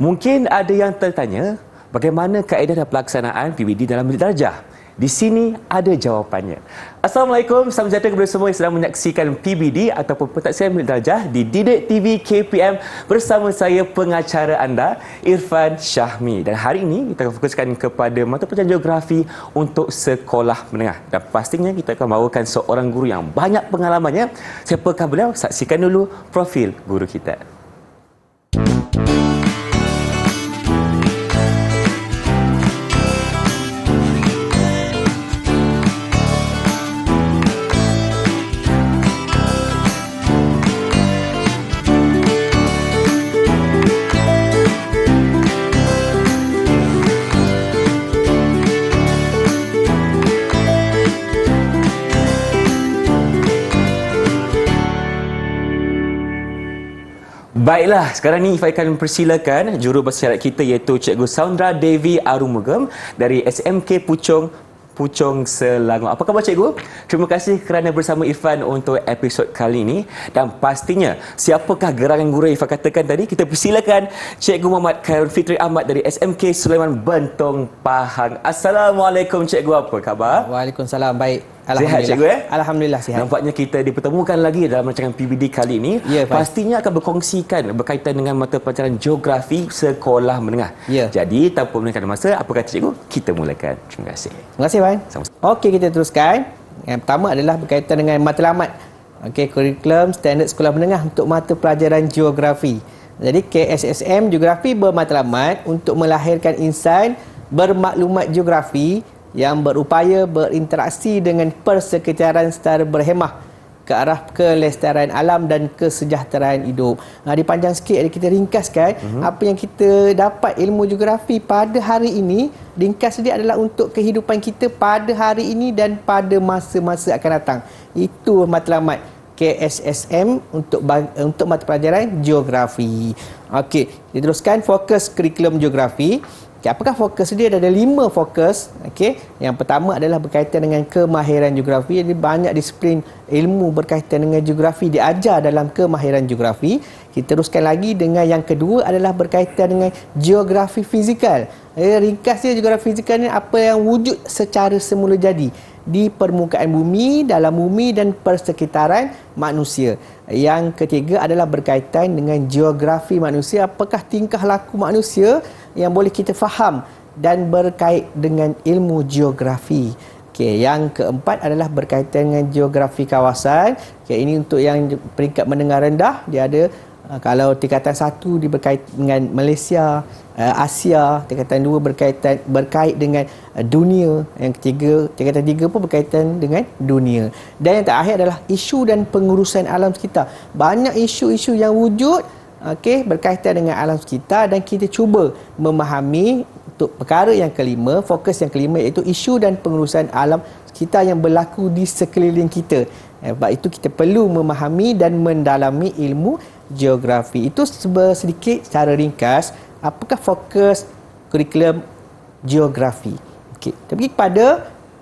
Mungkin ada yang tertanya, bagaimana kaedah dan pelaksanaan PBD dalam bilik darjah? Di sini ada jawapannya. Assalamualaikum, salam sejahtera kepada semua yang sedang menyaksikan PBD ataupun pentaksiran bilik darjah di Didik TV KPM bersama saya pengacara anda, Irfan Syahmi. Dan hari ini kita akan fokuskan kepada mata pelajaran geografi untuk sekolah menengah. Dan pastinya kita akan bawakan seorang guru yang banyak pengalamannya. Siapakah beliau? Saksikan dulu profil guru kita. Baiklah, sekarang ni saya akan persilakan jurubahasa isyarat kita iaitu Cikgu Saundra Devi Arumugam dari SMK Puchong Selangor. Apa khabar Cikgu? Terima kasih kerana bersama Irfan untuk episod kali ini. Dan pastinya, siapakah gerangan guru Irfan katakan tadi? Kita persilakan Cikgu Muhammad Khairul Fitri Ahmad dari SMK Sulaiman Bentong Pahang. Assalamualaikum Cikgu, apa khabar? Waalaikumsalam, baik. Sihat Cikgu ya? Alhamdulillah sihat. Nampaknya kita dipertemukan lagi dalam rancangan PBD kali ini. Ya, pastinya akan berkongsikan berkaitan dengan mata pelajaran geografi sekolah menengah. Ya. Jadi tanpa melengahkan masa, apa kata Cikgu? Kita mulakan. Terima kasih. Terima kasih, Wan. Okey, kita teruskan. Yang pertama adalah berkaitan dengan matlamat. Okey, kurikulum standard sekolah menengah untuk mata pelajaran geografi. Jadi KSSM Geografi bermatlamat untuk melahirkan insan bermaklumat geografi yang berupaya berinteraksi dengan persekitaran secara berhemah ke arah kelestarian alam dan kesejahteraan hidup. Dipanjang sikit, kita ringkaskan apa yang kita dapat ilmu geografi pada hari ini. Ringkas dia adalah untuk kehidupan kita pada hari ini dan pada masa-masa akan datang. Itu matlamat KSSM untuk mata pelajaran geografi. Okey, diteruskan fokus kurikulum geografi. Okay, apakah fokus dia? Ada 5 fokus. Okay. Yang pertama adalah berkaitan dengan kemahiran geografi. Jadi banyak disiplin ilmu berkaitan dengan geografi diajar dalam kemahiran geografi. Kita teruskan lagi dengan yang kedua adalah berkaitan dengan geografi fizikal. Ringkasnya geografi fizikal ni apa yang wujud secara semula jadi di permukaan bumi, dalam bumi dan persekitaran manusia. Yang ketiga adalah berkaitan dengan geografi manusia. Apakah tingkah laku manusia yang boleh kita faham dan berkait dengan ilmu geografi. Okey, yang keempat adalah berkaitan dengan geografi kawasan. Okey, ini untuk yang peringkat menengah rendah, dia ada kalau tingkatan 1 dia berkait dengan Malaysia, Asia, tingkatan 2 berkait dengan dunia, yang ketiga, tingkatan 3 pun berkaitan dengan dunia. Dan yang terakhir adalah isu dan pengurusan alam sekitar. Banyak isu-isu yang wujud berkaitan dengan alam sekitar dan kita cuba memahami untuk perkara yang kelima, fokus yang kelima iaitu isu dan pengurusan alam sekitar yang berlaku di sekeliling kita. Sebab itu kita perlu memahami dan mendalami ilmu geografi. Itu sedikit secara ringkas apakah fokus kurikulum geografi. Okey, kita pergi kepada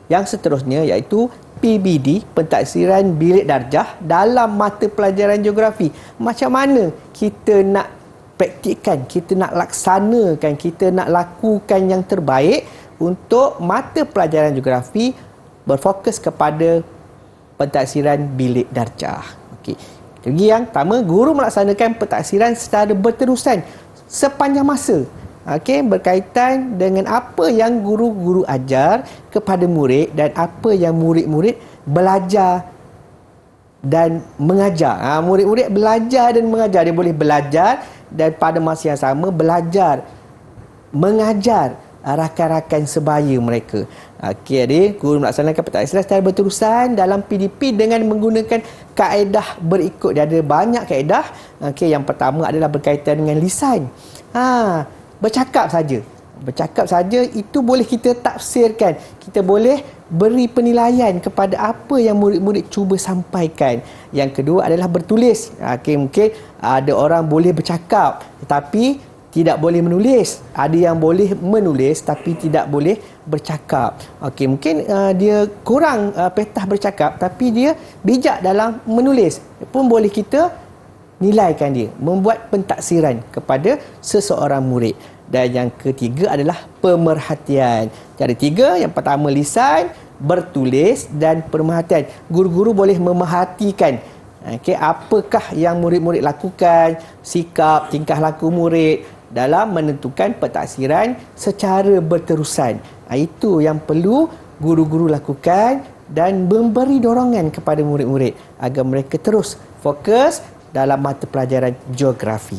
yang seterusnya iaitu PBD, pentaksiran bilik darjah dalam mata pelajaran geografi. Macam mana kita nak praktikkan, kita nak laksanakan, kita nak lakukan yang terbaik untuk mata pelajaran geografi berfokus kepada pentaksiran bilik darjah. Okey. Lagi yang pertama, guru melaksanakan pentaksiran secara berterusan sepanjang masa. Okey, berkaitan dengan apa yang guru-guru ajar kepada murid dan apa yang murid-murid belajar dan mengajar. Murid-murid belajar dan mengajar. Dia boleh belajar dan pada masa yang sama belajar mengajar rakan-rakan sebaya mereka. Okey, adik, guru melaksanakan pentaksiran secara berterusan dalam PDP dengan menggunakan kaedah berikut. Dia ada banyak kaedah. Okey, yang pertama adalah berkaitan dengan lisan. Bercakap saja. Bercakap saja itu boleh kita tafsirkan. Kita boleh beri penilaian kepada apa yang murid-murid cuba sampaikan. Yang kedua adalah bertulis. Okey, mungkin ada orang boleh bercakap tetapi tidak boleh menulis. Ada yang boleh menulis tapi tidak boleh bercakap. Okey, mungkin dia kurang petah bercakap tapi dia bijak dalam menulis. Pun boleh kita menilaikan dia, membuat pentaksiran kepada seseorang murid. Dan yang ketiga adalah pemerhatian. Cara tiga, yang pertama lisan, bertulis dan pemerhatian. Guru-guru boleh memerhatikan apakah yang murid-murid lakukan, sikap, tingkah laku murid dalam menentukan pentaksiran secara berterusan. Itu yang perlu guru-guru lakukan dan memberi dorongan kepada murid-murid agar mereka terus fokus dalam mata pelajaran geografi.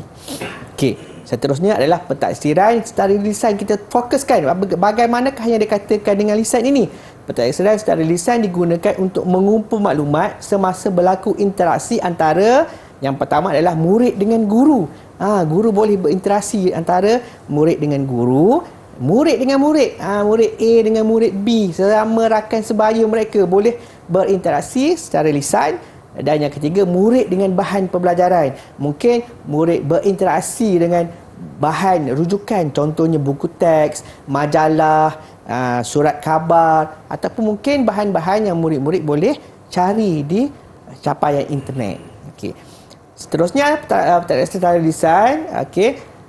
Seterusnya adalah pentaksiran secara lisan. Kita fokuskan bagaimanakah yang dikatakan dengan lisan ini. Pentaksiran secara lisan digunakan untuk mengumpul maklumat semasa berlaku interaksi antara, yang pertama adalah murid dengan guru. Guru boleh berinteraksi antara murid dengan guru, murid dengan murid, murid A dengan murid B, sesama rakan sebaya mereka boleh berinteraksi secara lisan. Dan yang ketiga, murid dengan bahan pembelajaran. Mungkin murid berinteraksi dengan bahan rujukan, contohnya buku teks, majalah, surat khabar, ataupun mungkin bahan-bahan yang murid-murid boleh cari di capaian internet. Seterusnya, secara lisan,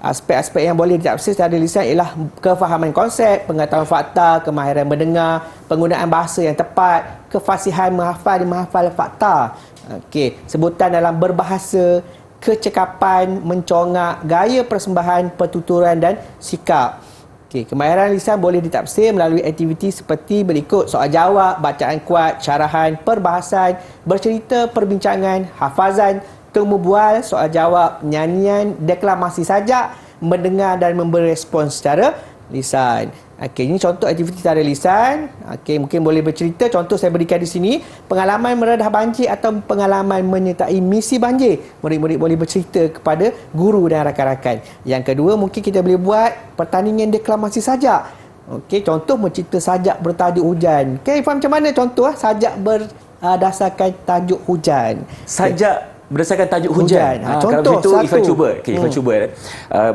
aspek-aspek yang boleh ditafsir secara lisan ialah kefahaman konsep, pengetahuan fakta, kemahiran mendengar, penggunaan bahasa yang tepat, kefasihan menghafal fakta, sebutan dalam berbahasa, kecekapan, mencongak, gaya persembahan, pertuturan dan sikap. Kemahiran lisan boleh ditafsir melalui aktiviti seperti berikut: soal jawab, bacaan kuat, syarahan, perbahasan, bercerita, perbincangan, hafazan, temu bual, soal jawab, nyanyian, deklamasi sajak, mendengar dan memberi respons secara lisan. Ini contoh aktiviti secara lisan. Mungkin boleh bercerita. Contoh saya berikan di sini, pengalaman meredah banjir atau pengalaman menyertai misi banjir. Murid-murid boleh bercerita kepada guru dan rakan-rakan. Yang kedua, mungkin kita boleh buat pertandingan deklamasi sajak. Contoh mencerita sajak bertajuk hujan. Faham macam mana contoh sajak berdasarkan tajuk hujan? Sajak berdasarkan tajuk hujan. Contoh kalau begitu, satu. Ifan cuba. Ifan cuba.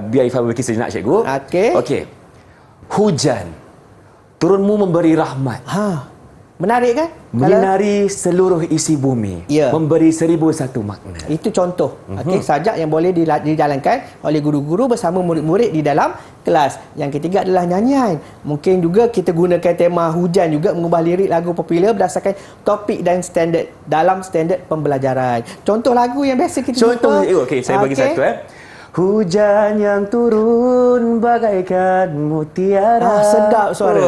Biar Ifan berkisah sejenak, cikgu. Hujan, turunmu memberi rahmat. Menarik kan? Menyinari seluruh isi bumi. Memberi 1001 makna. Itu contoh. Sajak yang boleh dijalankan oleh guru-guru bersama murid-murid di dalam kelas. Yang ketiga adalah nyanyian. Mungkin juga kita gunakan tema hujan juga, mengubah lirik lagu popular berdasarkan topik dan standard dalam standard pembelajaran. Contoh lagu yang biasa kita jumpa. Saya bagi satu. Hujan yang turun bagaikan mutiara. Sedap suara.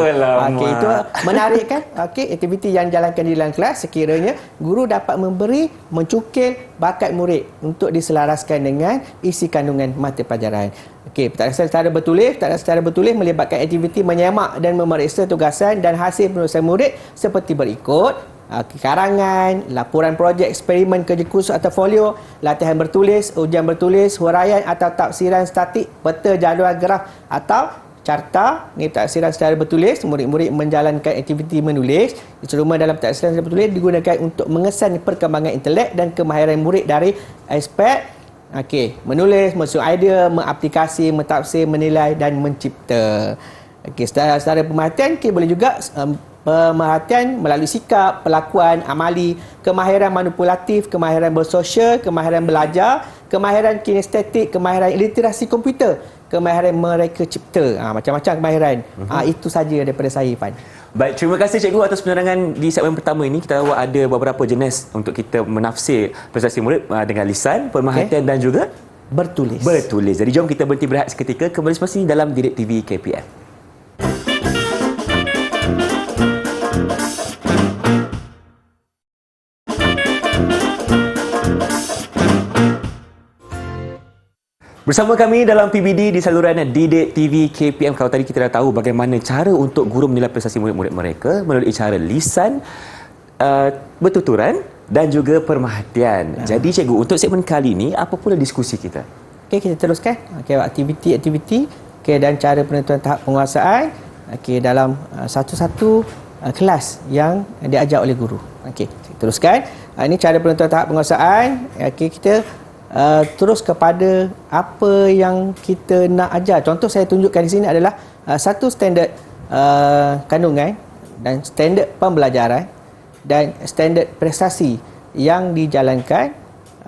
Itu menarik kan? Aktiviti yang dijalankan di dalam kelas, sekiranya guru dapat mencukil bakat murid untuk diselaraskan dengan isi kandungan mata pelajaran. Pentaksiran secara bertulis. Pentaksiran secara bertulis melibatkan aktiviti menyemak dan memeriksa tugasan dan hasil penulisan murid seperti berikut: karangan, laporan projek, eksperimen, kerja kursus atau folio, latihan bertulis, ujian bertulis, huraian atau tafsiran statik, peta jadual graf atau carta. Ini pentaksiran secara bertulis. Murid-murid menjalankan aktiviti menulis. Cuma dalam pentaksiran secara bertulis digunakan untuk mengesan perkembangan intelek dan kemahiran murid dari aspek menulis, menyusun idea, mengaplikasi, mentafsir, menilai dan mencipta. Secara pemerhatian, boleh juga pemerhatian melalui sikap, perlakuan, amali, kemahiran manipulatif, kemahiran bersosial, kemahiran belajar, kemahiran kinestetik, kemahiran literasi komputer, kemahiran mereka cipta. Macam-macam kemahiran. Itu saja daripada saya, Ifan. Baik, terima kasih cikgu atas penerangan di segmen pertama ini. Kita tahu ada beberapa jenis untuk kita menafsir prestasi murid dengan lisan, pemerhatian dan juga bertulis. Jadi jom kita berhenti berehat seketika, kembali semasa dalam Didik TV KPM. Bersama kami dalam PBD di saluran Didik TV KPM. Kalau tadi kita dah tahu bagaimana cara untuk guru menilai prestasi murid-murid mereka melalui cara lisan, bertuturan dan juga pemerhatian. Jadi cikgu, untuk segmen kali ini, apa pula diskusi kita? Kita teruskan. Aktiviti-aktiviti dan cara penentuan tahap penguasaan dalam satu-satu kelas yang diajar oleh guru. Teruskan. Ini cara penentuan tahap penguasaan. Kita terus kepada apa yang kita nak ajar. Contoh saya tunjukkan di sini adalah satu standard kandungan dan standard pembelajaran dan standard prestasi yang dijalankan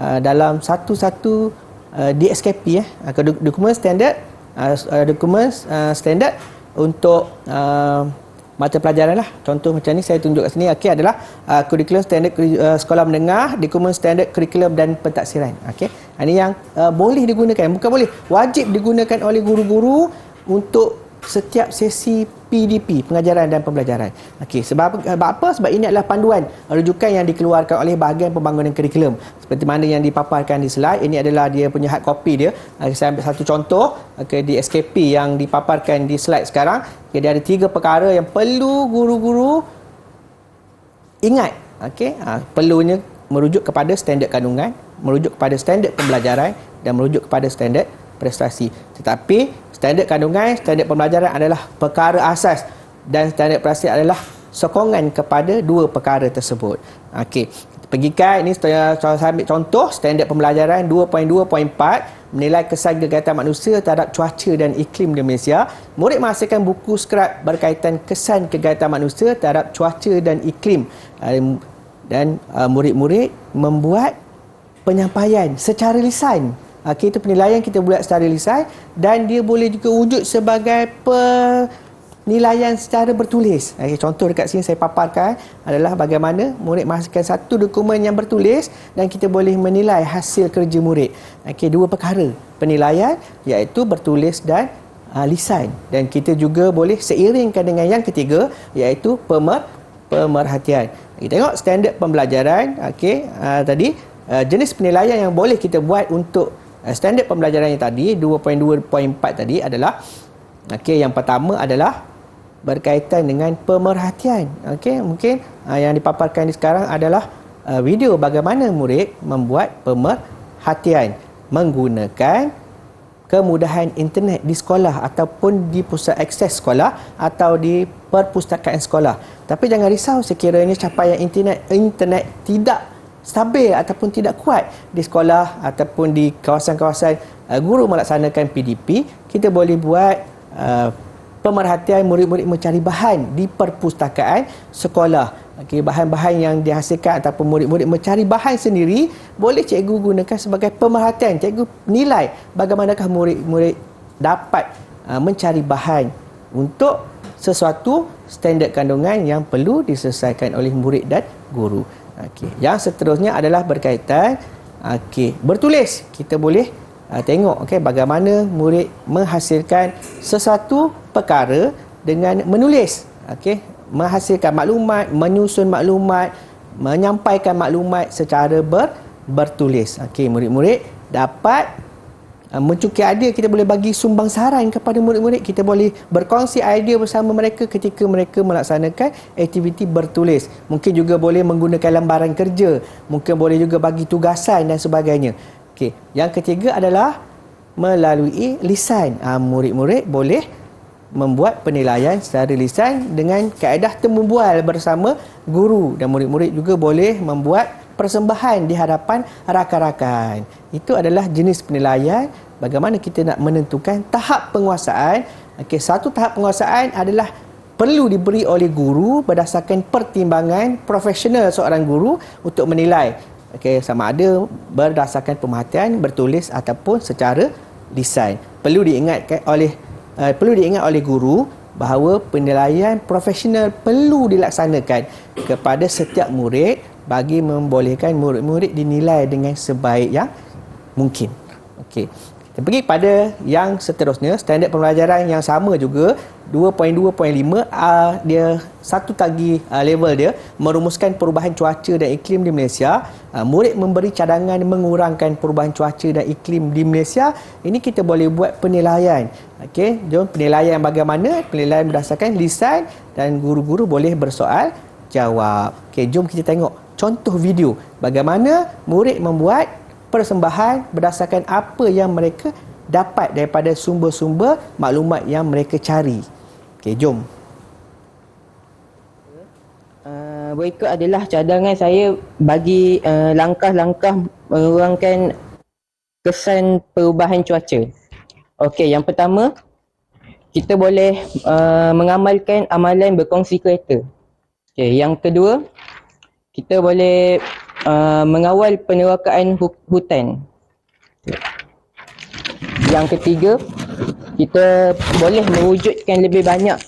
dalam satu-satu DSKP dokumen standard standard untuk mata pelajaran lah. Contoh macam ni saya tunjuk kat sini, okey, adalah kurikulum standard sekolah menengah, dokumen standard kurikulum dan pentaksiran. Okey. Ini yang boleh digunakan, bukan boleh, wajib digunakan oleh guru-guru untuk setiap sesi PDP, pengajaran dan pembelajaran. Okey, sebab apa? Sebab ini adalah panduan rujukan yang dikeluarkan oleh bahagian pembangunan kurikulum. Seperti mana yang dipaparkan di slide, ini adalah dia punya hard copy dia. Saya ambil satu contoh, di SKP yang dipaparkan di slide sekarang. Dia ada 3 perkara yang perlu guru-guru ingat. Okey, perlunya merujuk kepada standard kandungan, merujuk kepada standard pembelajaran dan merujuk kepada standard prestasi. Tetapi standard kandungan, standard pembelajaran adalah perkara asas dan standard prestasi adalah sokongan kepada 2 perkara tersebut. Okey, pergikan ini saya ambil contoh standard pembelajaran 2.2.4 menilai kesan kegiatan manusia terhadap cuaca dan iklim di Malaysia. Murid menghasilkan buku skrap berkaitan kesan kegiatan manusia terhadap cuaca dan iklim, dan murid-murid membuat penyampaian secara lisan. Okey, itu penilaian kita buat secara lisan dan dia boleh juga wujud sebagai penilaian secara bertulis. Okey, contoh dekat sini saya paparkan adalah bagaimana murid menghasilkan satu dokumen yang bertulis dan kita boleh menilai hasil kerja murid. Okey, 2 perkara penilaian iaitu bertulis dan lisan, dan kita juga boleh seiringkan dengan yang ketiga iaitu pemerhatian. Kita tengok standard pembelajaran. Okey, tadi jenis penilaian yang boleh kita buat untuk standard pembelajaran yang tadi 2.2.4 tadi adalah, okey, yang pertama adalah berkaitan dengan pemerhatian. Okey, mungkin yang dipaparkan di sekarang adalah video bagaimana murid membuat pemerhatian menggunakan kemudahan internet di sekolah ataupun di pusat akses sekolah atau di perpustakaan sekolah. Tapi jangan risau sekiranya capaian internet tidak stabil ataupun tidak kuat di sekolah ataupun di kawasan-kawasan guru melaksanakan PDP, kita boleh buat pemerhatian murid-murid mencari bahan di perpustakaan sekolah. Okey, bahan-bahan yang dihasilkan ataupun murid-murid mencari bahan sendiri, boleh cikgu gunakan sebagai pemerhatian. Cikgu nilai bagaimanakah murid-murid dapat mencari bahan untuk sesuatu standard kandungan yang perlu diselesaikan oleh murid dan guru. Okey, yang seterusnya adalah berkaitan bertulis. Kita boleh tengok bagaimana murid menghasilkan sesuatu perkara dengan menulis. Okey, menghasilkan maklumat, menyusun maklumat, menyampaikan maklumat secara bertulis. Okey, murid-murid dapat mencukik idea, kita boleh bagi sumbang saran kepada murid-murid, kita boleh berkongsi idea bersama mereka ketika mereka melaksanakan aktiviti bertulis. Mungkin juga boleh menggunakan lembaran kerja, mungkin boleh juga bagi tugasan dan sebagainya. Okey, yang ketiga adalah melalui lisan. Murid-murid boleh membuat penilaian secara lisan dengan kaedah temu bual bersama guru, dan murid-murid juga boleh membuat persembahan di hadapan rakan-rakan. Itu adalah jenis penilaian bagaimana kita nak menentukan tahap penguasaan. Okey, satu tahap penguasaan adalah perlu diberi oleh guru berdasarkan pertimbangan profesional seorang guru untuk menilai. Okey, sama ada berdasarkan pemerhatian, bertulis ataupun secara lisan. Perlu diingat oleh guru bahawa penilaian profesional perlu dilaksanakan kepada setiap murid bagi membolehkan murid-murid dinilai dengan sebaik yang mungkin. Okey. Kita pergi pada yang seterusnya, standard pembelajaran yang sama juga 2.2.5, dia satu lagi level dia, merumuskan perubahan cuaca dan iklim di Malaysia. Murid memberi cadangan mengurangkan perubahan cuaca dan iklim di Malaysia. Ini kita boleh buat penilaian. Okey, jom penilaian bagaimana? Penilaian berdasarkan lisan dan guru-guru boleh bersoal jawab. Okey, jom kita tengok contoh video bagaimana murid membuat persembahan berdasarkan apa yang mereka dapat daripada sumber-sumber maklumat yang mereka cari. Okey, jom. Berikut adalah cadangan saya bagi langkah-langkah mengurangkan kesan perubahan cuaca. Okey, yang pertama, kita boleh mengamalkan amalan berkongsi kereta. Okey, yang kedua, kita boleh mengawal penerokaan hutan. Yang ketiga, kita boleh mewujudkan lebih banyak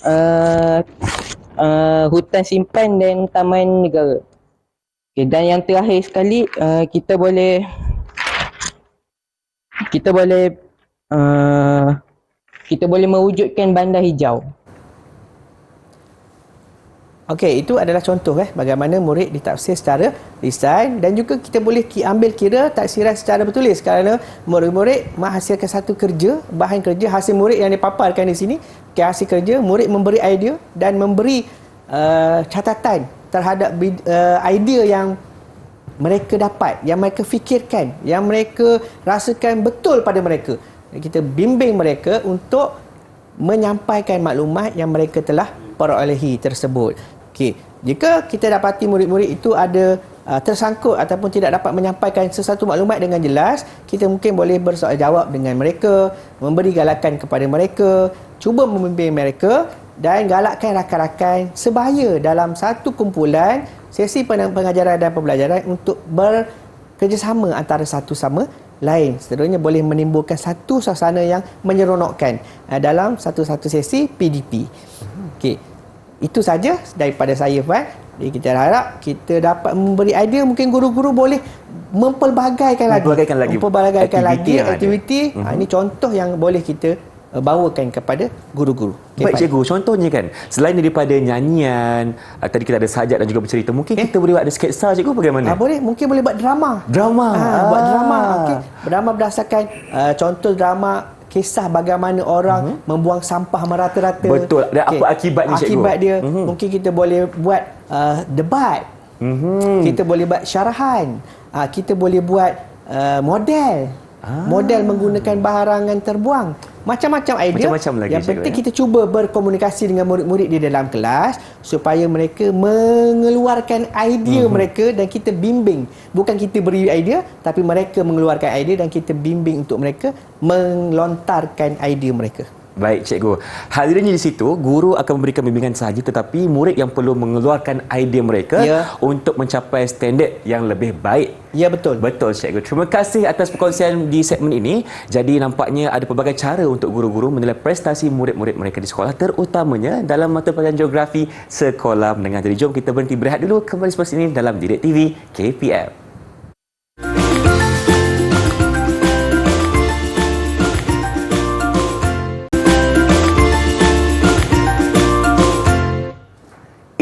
hutan simpan dan taman negara. Okay, dan yang terakhir sekali, kita boleh mewujudkan bandar hijau. Okey, itu adalah contoh bagaimana murid ditafsir secara lisan, dan juga kita boleh ambil kira taksiran secara bertulis kerana murid-murid menghasilkan satu kerja, bahan kerja, hasil murid yang dipaparkan di sini. Hasil kerja, murid memberi idea dan memberi catatan terhadap idea yang mereka dapat, yang mereka fikirkan, yang mereka rasakan betul pada mereka. Kita bimbing mereka untuk menyampaikan maklumat yang mereka telah perolehi tersebut. Okey, jika kita dapati murid-murid itu ada tersangkut ataupun tidak dapat menyampaikan sesuatu maklumat dengan jelas, kita mungkin boleh bersoal jawab dengan mereka, memberi galakan kepada mereka, cuba membimbing mereka dan galakkan rakan-rakan sebaya dalam satu kumpulan sesi pengajaran dan pembelajaran untuk bekerjasama antara satu sama lain. Seterusnya boleh menimbulkan satu suasana yang menyeronokkan dalam satu-satu sesi PDP. Okey, itu saja daripada saya, Fuad. Jadi kita harap kita dapat memberi idea, mungkin guru-guru boleh mempelbagaikan lagi aktiviti. Ini contoh yang boleh kita bawakan kepada guru-guru. Okay, baik cikgu, contohnya kan, selain daripada nyanyian, tadi kita ada sajak dan juga bercerita, mungkin kita boleh buat ada sketsa cikgu, bagaimana? Boleh, mungkin boleh buat drama. Buat drama. Okey, drama berdasarkan contoh drama kisah bagaimana orang membuang sampah merata-rata. Betul. Dan apa akibatnya cikgu? Akibat dia, mungkin kita boleh buat debat. Kita boleh buat syarahan. Kita boleh buat model. Model menggunakan barangan terbuang. Macam-macam idea. Macam-macam lagi, yang penting kita cuba berkomunikasi dengan murid-murid di dalam kelas supaya mereka mengeluarkan idea mereka dan kita bimbing. Bukan kita beri idea, tapi mereka mengeluarkan idea dan kita bimbing untuk mereka melontarkan idea mereka. Baik cikgu, hadirnya di situ guru akan memberikan bimbingan sahaja, tetapi murid yang perlu mengeluarkan idea mereka untuk mencapai standard yang lebih baik. Ya, betul. Betul cikgu. Terima kasih atas perkongsian di segmen ini. Jadi nampaknya ada pelbagai cara untuk guru-guru menilai prestasi murid-murid mereka di sekolah, terutamanya dalam mata pelajaran geografi sekolah menengah. Jadi jom kita berhenti berehat dulu, kembali selepas ini dalam Didik TV KPM.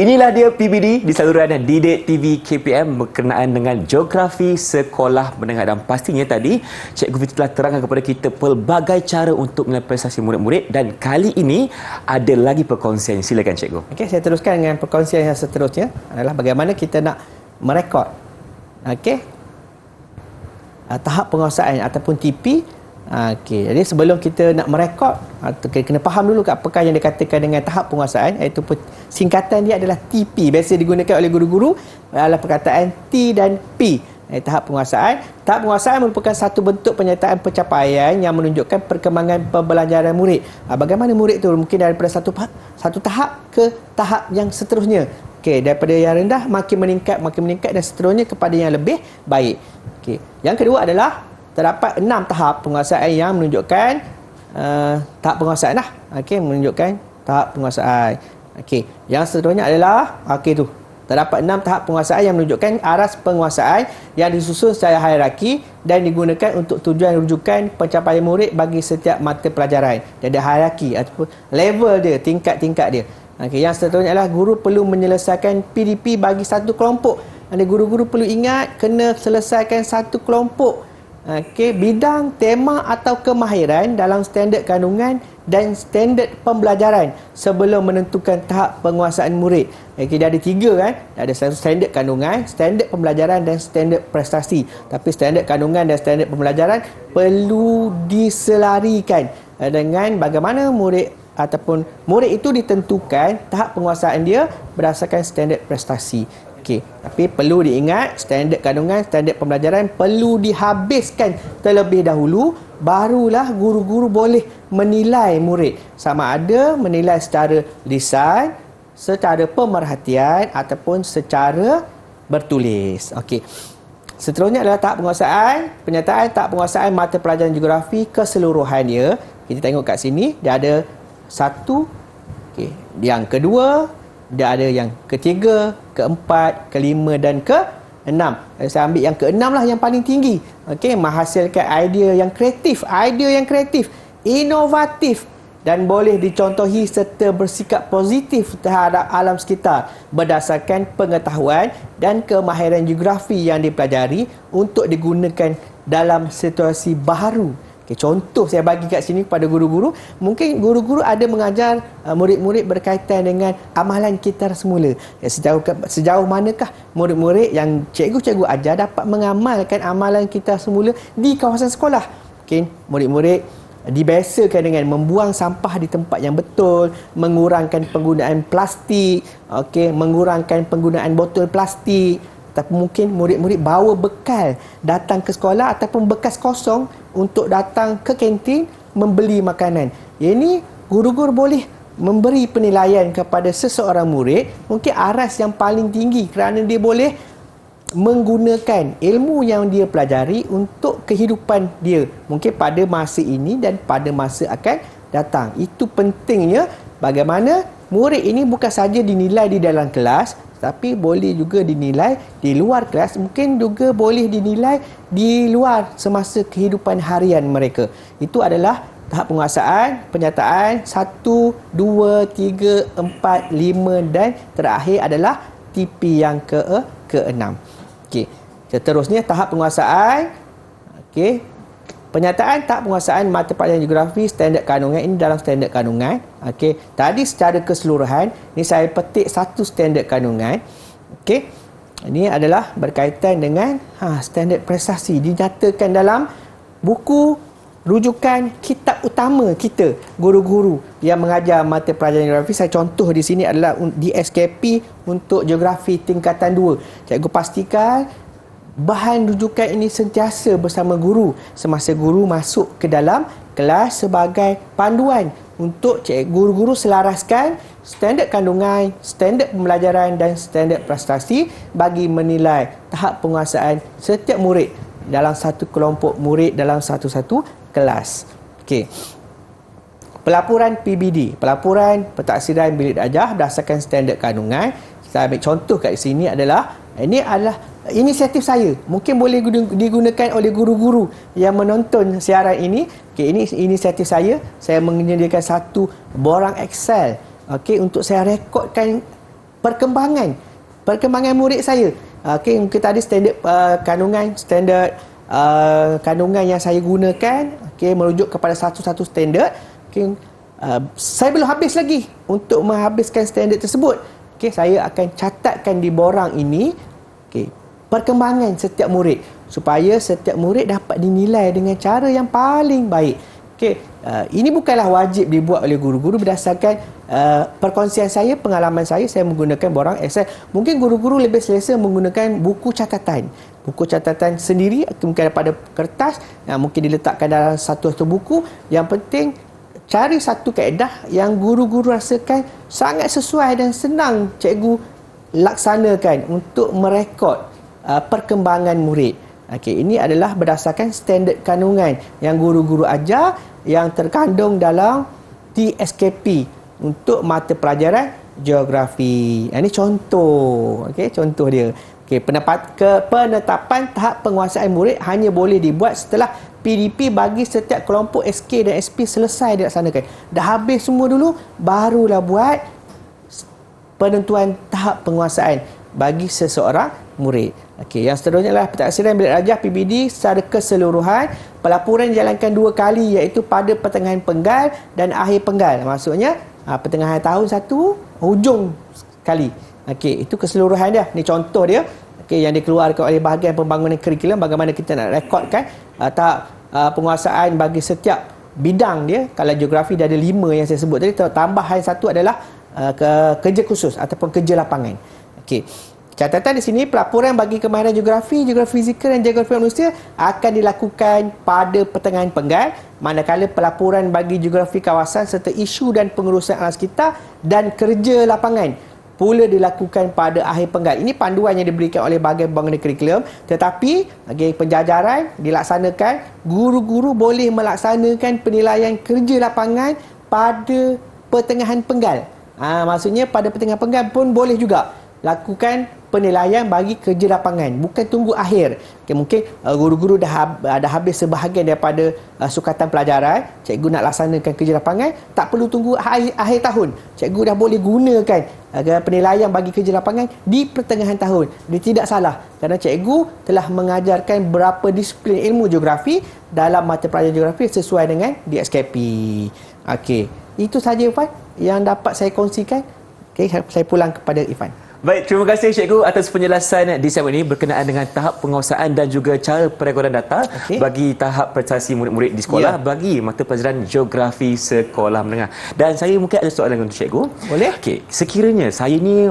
Inilah dia PBD di saluran Didik TV KPM berkenaan dengan geografi sekolah menengah, dan pastinya tadi Cikgu Fitri telah terangkan kepada kita pelbagai cara untuk menilai prestasi murid-murid, dan kali ini ada lagi perkongsian. Silakan cikgu. Okey, saya teruskan dengan perkongsian yang seterusnya adalah bagaimana kita nak merekod tahap penguasaan ataupun TP. Okey, jadi sebelum kita nak merekod, kena faham dulu apakah yang dikatakan dengan tahap penguasaan, iaitu singkatan dia adalah TP. Biasa digunakan oleh guru-guru adalah perkataan T dan P. Tahap penguasaan. Tahap penguasaan merupakan satu bentuk penyertaan pencapaian yang menunjukkan perkembangan pembelajaran murid. Bagaimana murid tu mungkin daripada satu tahap ke tahap yang seterusnya. Okey, daripada yang rendah makin meningkat dan seterusnya kepada yang lebih baik. Okey. Yang kedua adalah terdapat 6 tahap penguasaan yang menunjukkan tahap penguasaan menunjukkan tahap penguasaan. Okey, yang seterusnya adalah terdapat 6 tahap penguasaan yang menunjukkan aras penguasaan yang disusun secara hierarki dan digunakan untuk tujuan rujukan pencapaian murid bagi setiap mata pelajaran. Dia ada hierarki ataupun level dia, tingkat-tingkat dia. Okey, yang seterusnya adalah guru perlu menyelesaikan PDP bagi satu kelompok. Guru-guru perlu ingat kena selesaikan satu kelompok. Bidang, tema atau kemahiran dalam standard kandungan dan standard pembelajaran sebelum menentukan tahap penguasaan murid. Dia ada 3 kan? Ada standard kandungan, standard pembelajaran dan standard prestasi. Tapi standard kandungan dan standard pembelajaran perlu diselarikan dengan bagaimana murid itu ditentukan tahap penguasaan dia berdasarkan standard prestasi. Tapi perlu diingat standard kandungan, standard pembelajaran perlu dihabiskan terlebih dahulu, barulah guru-guru boleh menilai murid. Sama ada menilai secara lisan, secara pemerhatian ataupun secara bertulis. Seterusnya adalah tahap penguasaan. Penyertaan tahap penguasaan mata pelajaran geografi keseluruhannya. Kita tengok kat sini, dia ada satu, okey, yang kedua, dia ada yang ketiga, keempat, kelima dan keenam. Saya ambil yang keenam lah yang paling tinggi. Okey, menghasilkan idea yang kreatif, inovatif dan boleh dicontohi serta bersikap positif terhadap alam sekitar berdasarkan pengetahuan dan kemahiran geografi yang dipelajari untuk digunakan dalam situasi baru. Okay, contoh saya bagi kat sini kepada guru-guru. Mungkin guru-guru ada mengajar murid-murid berkaitan dengan amalan kitar semula. Sejauh manakah murid-murid yang cikgu-cikgu ajar dapat mengamalkan amalan kitar semula di kawasan sekolah. Okay, murid-murid dibiasakan dengan membuang sampah di tempat yang betul, mengurangkan penggunaan plastik, okey, mengurangkan penggunaan botol plastik. Tapi mungkin murid-murid bawa bekal datang ke sekolah ataupun bekas kosong untuk datang ke kantin membeli makanan. Ini guru-guru boleh memberi penilaian kepada seseorang murid, mungkin aras yang paling tinggi kerana dia boleh menggunakan ilmu yang dia pelajari untuk kehidupan dia mungkin pada masa ini dan pada masa akan datang. Itu pentingnya bagaimana murid ini bukan saja dinilai di dalam kelas, tapi boleh juga dinilai di luar kelas, mungkin juga boleh dinilai di luar semasa kehidupan harian mereka. Itu adalah tahap penguasaan, penyataan 1, 2, 3, 4, 5 dan terakhir adalah TP yang ke-6. Okey. Seterusnya tahap penguasaan. Okey. Penyataan tahap penguasaan mata pelajaran geografi standard kandungan ini dalam standard kandungan. Okey. Tadi secara keseluruhan, ini saya petik satu standard kandungan. Okey. Ini adalah berkaitan dengan standard prestasi dinyatakan dalam buku rujukan kitab utama kita, guru-guru yang mengajar mata pelajaran geografi. Saya contoh di sini adalah DSKP untuk geografi tingkatan 2. Cikgu pastikan bahan rujukan ini sentiasa bersama guru semasa guru masuk ke dalam kelas sebagai panduan untuk guru-guru selaraskan standard kandungan, standard pembelajaran dan standard prestasi bagi menilai tahap penguasaan setiap murid dalam satu kelompok murid dalam satu-satu kelas. Okey. Pelaporan PBD, pelaporan pentaksiran bilik darjah berdasarkan standard kandungan. Saya ambil contoh kat sini adalah inisiatif saya. Mungkin boleh digunakan oleh guru-guru yang menonton siaran ini. Okey, ini inisiatif saya. Saya menyediakan satu borang Excel, okey, untuk saya rekodkan perkembangan murid saya. Okey, mungkin tadi standard kandungan, standard kandungan yang saya gunakan, okey, merujuk kepada satu-satu standard. Okey, saya belum habis lagi untuk menghabiskan standard tersebut. Okey, saya akan catatkan di borang ini, okey, perkembangan setiap murid supaya setiap murid dapat dinilai dengan cara yang paling baik. Okey, ini bukanlah wajib dibuat oleh guru-guru berdasarkan perkongsian saya, pengalaman saya menggunakan borang Excel. Mungkin guru-guru lebih selesa menggunakan buku catatan sendiri, mungkin pada kertas, mungkin diletakkan dalam satu buku. Yang penting cari satu kaedah yang guru-guru rasakan sangat sesuai dan senang cikgu laksanakan untuk merekod perkembangan murid. Okey, ini adalah berdasarkan standard kandungan yang guru-guru ajar yang terkandung dalam TSKP untuk mata pelajaran geografi. Ini contoh. Okey, contoh dia. Okey, penetapan tahap penguasaan murid hanya boleh dibuat setelah PDP bagi setiap kelompok SK dan SP selesai dilaksanakan. Dah habis semua dulu, barulah buat penentuan tahap penguasaan bagi seseorang murid. Okey, yang seterusnya adalah pentaksiran bilik darjah PBD secara keseluruhan. Pelaporan dijalankan 2 kali, iaitu pada pertengahan penggal dan akhir penggal. Maksudnya pertengahan tahun satu, hujung kali. Okey, itu keseluruhan dia. Ini contoh dia. Okey, yang dikeluarkan oleh bahagian pembangunan kurikulum, bagaimana kita nak rekodkan tahap penguasaan bagi setiap bidang dia. Kalau geografi dia ada 5 yang saya sebut tadi, tambahan satu adalah kerja khusus ataupun kerja lapangan. Okey. Catatan di sini, pelaporan bagi kemahiran geografi fizikal dan geografi manusia akan dilakukan pada pertengahan penggal, manakala pelaporan bagi geografi kawasan serta isu dan pengurusan alam sekitar dan kerja lapangan pula dilakukan pada akhir penggal. Ini panduan yang diberikan oleh Bahagian Pembangunan Kurikulum, tetapi penjajaran dilaksanakan, guru-guru boleh melaksanakan penilaian kerja lapangan pada pertengahan penggal. Maksudnya pada pertengahan penggal pun boleh juga lakukan penilaian bagi kerja lapangan, bukan tunggu akhir. Mungkin guru-guru dah habis sebahagian daripada sukatan pelajaran, cikgu nak laksanakan kerja lapangan, tak perlu tunggu akhir tahun. Cikgu dah boleh gunakan penilaian bagi kerja lapangan di pertengahan tahun. Dia tidak salah kerana cikgu telah mengajarkan berapa disiplin ilmu geografi dalam mata pelajaran geografi sesuai dengan DSKP. Okey, itu saja Irfan yang dapat saya kongsikan. Okey, saya pulang kepada Irfan. Baik, terima kasih Cikgu atas penjelasan di segmen ini berkenaan dengan tahap penguasaan dan juga cara perekodan data bagi tahap prestasi murid-murid di sekolah bagi mata pelajaran geografi sekolah menengah. Dan saya mungkin ada soalan untuk Cikgu. Boleh? Okey, sekiranya saya ni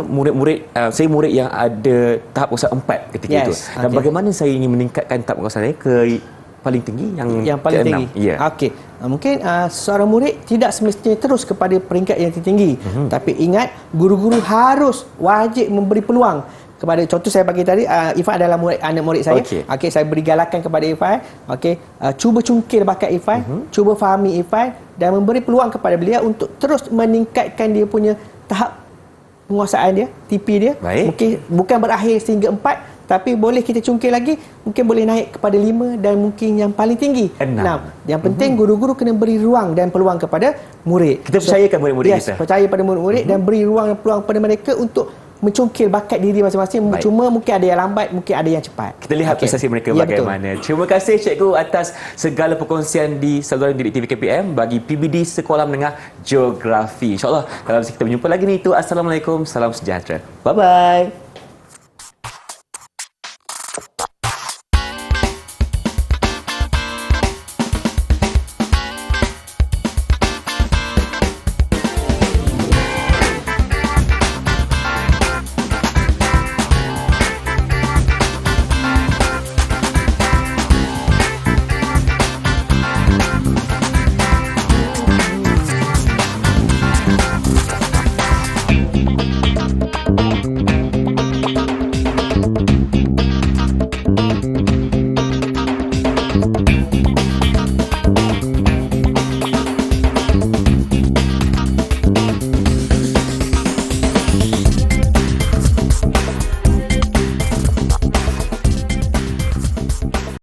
saya murid yang ada tahap penguasaan 4 ketika itu. Dan bagaimana saya ingin meningkatkan tahap penguasaan saya ke paling tinggi yang paling ke-6? tinggi. Ya. Okey. Mungkin seorang murid tidak semestinya terus kepada peringkat yang tertinggi. Tapi ingat, guru-guru harus wajib memberi peluang kepada, contoh saya bagi tadi, Irfan adalah anak murid saya. Okey, saya beri galakan kepada Irfan. Okey, cuba cungkil bakat Irfan, cuba fahami Irfan dan memberi peluang kepada beliau untuk terus meningkatkan dia punya tahap penguasaan dia, TP dia. Mungkin bukan berakhir sehingga 4, tapi boleh kita cungkil lagi, mungkin boleh naik kepada 5 dan mungkin yang paling tinggi 6. Yang penting guru-guru kena beri ruang dan peluang kepada murid. Kita percayakan murid-murid kita. Percaya pada murid-murid dan beri ruang dan peluang kepada mereka untuk mencungkil bakat diri masing-masing. Cuma mungkin ada yang lambat, mungkin ada yang cepat. Kita lihat prestasi mereka bagaimana. Terima kasih Cikgu atas segala perkongsian di saluran Didik TV KPM bagi PBD Sekolah Menengah Geografi. InsyaAllah dalam kita berjumpa lagi ni. Assalamualaikum, salam sejahtera. Bye-bye.